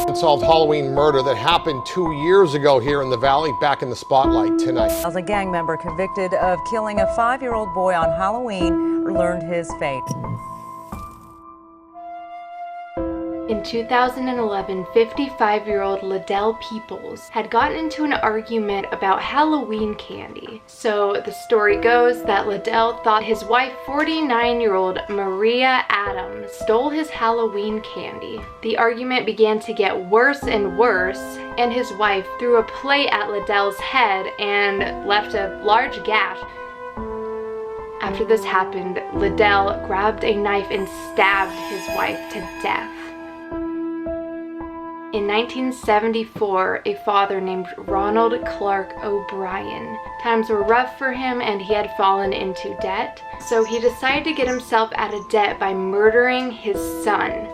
Unsolved Halloween murder that happened 2 years ago here in the Valley, back in the spotlight tonight. As a gang member convicted of killing a 5-year-old boy on Halloween learned his fate. In 2011, 55-year-old Liddell Peoples had gotten into an argument about Halloween candy. So the story goes that Liddell thought his wife, 49-year-old Maria Adams, stole his Halloween candy. The argument began to get worse and worse, and his wife threw a plate at Liddell's head and left a large gash. After this happened, Liddell grabbed a knife and stabbed his wife to death. In 1974, a father named Ronald Clark O'Brien. Times were rough for him and he had fallen into debt, so he decided to get himself out of debt by murdering his son.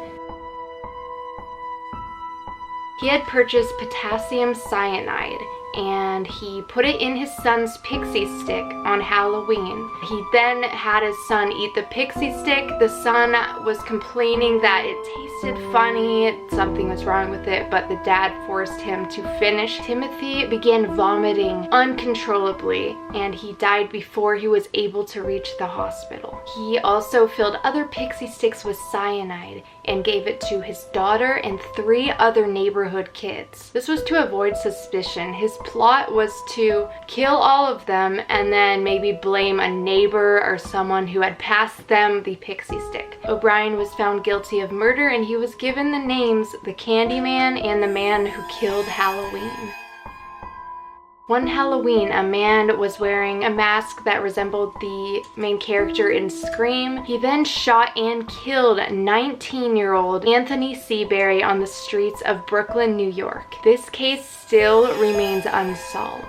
He had purchased potassium cyanide and he put it in his son's pixie stick on Halloween. He then had his son eat the pixie stick. The son was complaining that it tasted funny, something was wrong with it, but the dad forced him to finish. Timothy began vomiting uncontrollably and he died before he was able to reach the hospital. He also filled other pixie sticks with cyanide and gave it to his daughter and 3 other neighborhood kids. This was to avoid suspicion. His plot was to kill all of them and then maybe blame a neighbor or someone who had passed them the pixie stick. O'Brien was found guilty of murder and he was given the names the Candyman and the man who killed Halloween. One Halloween, a man was wearing a mask that resembled the main character in Scream. He then shot and killed 19-year-old Anthony Seabury on the streets of Brooklyn, New York. This case still remains unsolved.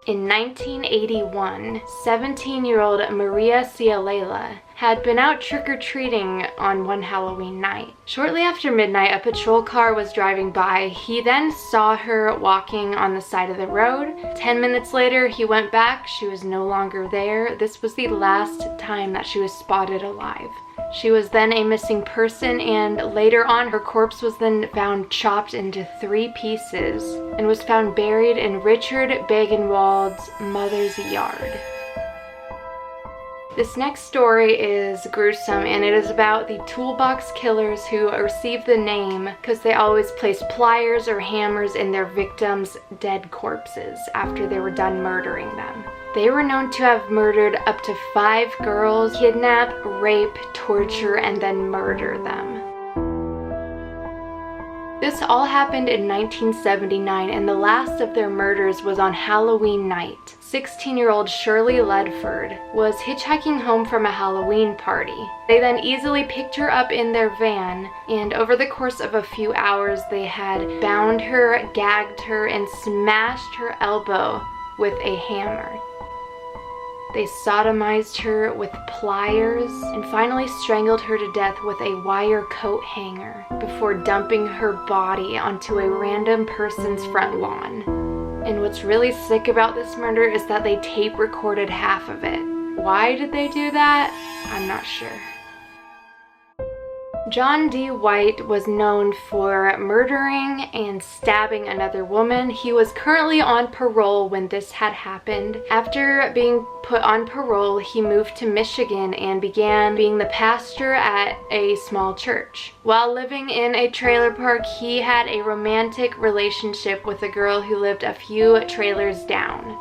In 1981, 17-year-old Maria Cialela had been out trick-or-treating on one Halloween night. Shortly after midnight, a patrol car was driving by. He then saw her walking on the side of the road. 10 minutes later, he went back. She was no longer there. This was the last time that she was spotted alive. She was then a missing person, and later on her corpse was then found chopped into 3 pieces and was found buried in Richard Bagenwald's mother's yard. This next story is gruesome, and it is about the toolbox killers who received the name because they always placed pliers or hammers in their victims' dead corpses after they were done murdering them. They were known to have murdered up to 5 girls, kidnap, rape, torture, and then murder them. This all happened in 1979, and the last of their murders was on Halloween night. 16-year-old Shirley Ledford was hitchhiking home from a Halloween party. They then easily picked her up in their van, and over the course of a few hours, they had bound her, gagged her, and smashed her elbow with a hammer. They sodomized her with pliers and finally strangled her to death with a wire coat hanger before dumping her body onto a random person's front lawn. And what's really sick about this murder is that they tape recorded half of it. Why did they do that? I'm not sure. John D. White was known for murdering and stabbing another woman. He was currently on parole when this had happened. After being put on parole, he moved to Michigan and began being the pastor at a small church. While living in a trailer park, he had a romantic relationship with a girl who lived a few trailers down.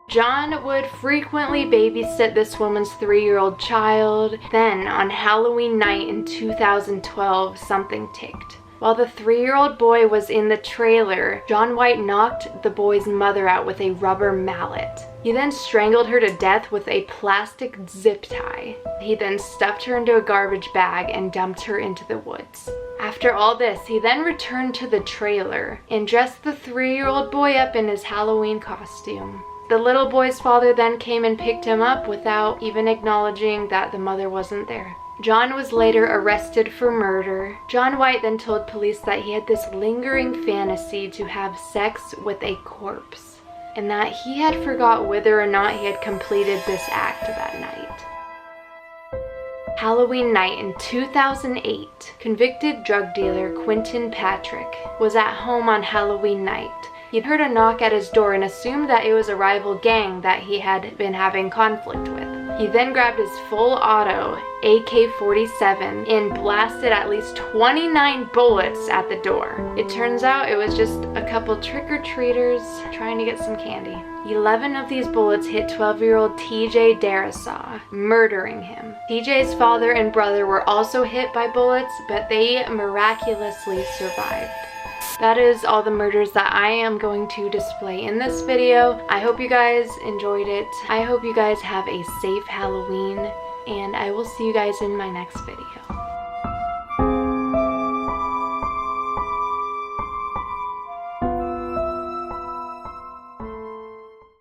John would frequently babysit this woman's 3-year-old child. Then, on Halloween night in 2012, something ticked. While the 3-year-old boy was in the trailer, John White knocked the boy's mother out with a rubber mallet. He then strangled her to death with a plastic zip tie. He then stuffed her into a garbage bag and dumped her into the woods. After all this, he then returned to the trailer and dressed the 3-year-old boy up in his Halloween costume. The little boy's father then came and picked him up without even acknowledging that the mother wasn't there. John was later arrested for murder. John White then told police that he had this lingering fantasy to have sex with a corpse, and that he had forgot whether or not he had completed this act that night. Halloween night in 2008, convicted drug dealer Quinton Patrick was at home on Halloween night. He'd heard a knock at his door and assumed that it was a rival gang that he had been having conflict with. He then grabbed his full auto AK-47 and blasted at least 29 bullets at the door. It turns out it was just a couple trick-or-treaters trying to get some candy. 11 of these bullets hit 12-year-old TJ Darasaw, murdering him. TJ's father and brother were also hit by bullets, but they miraculously survived. That is all the murders that I am going to display in this video. I hope you guys enjoyed it. I hope you guys have a safe Halloween, and I will see you guys in my next video.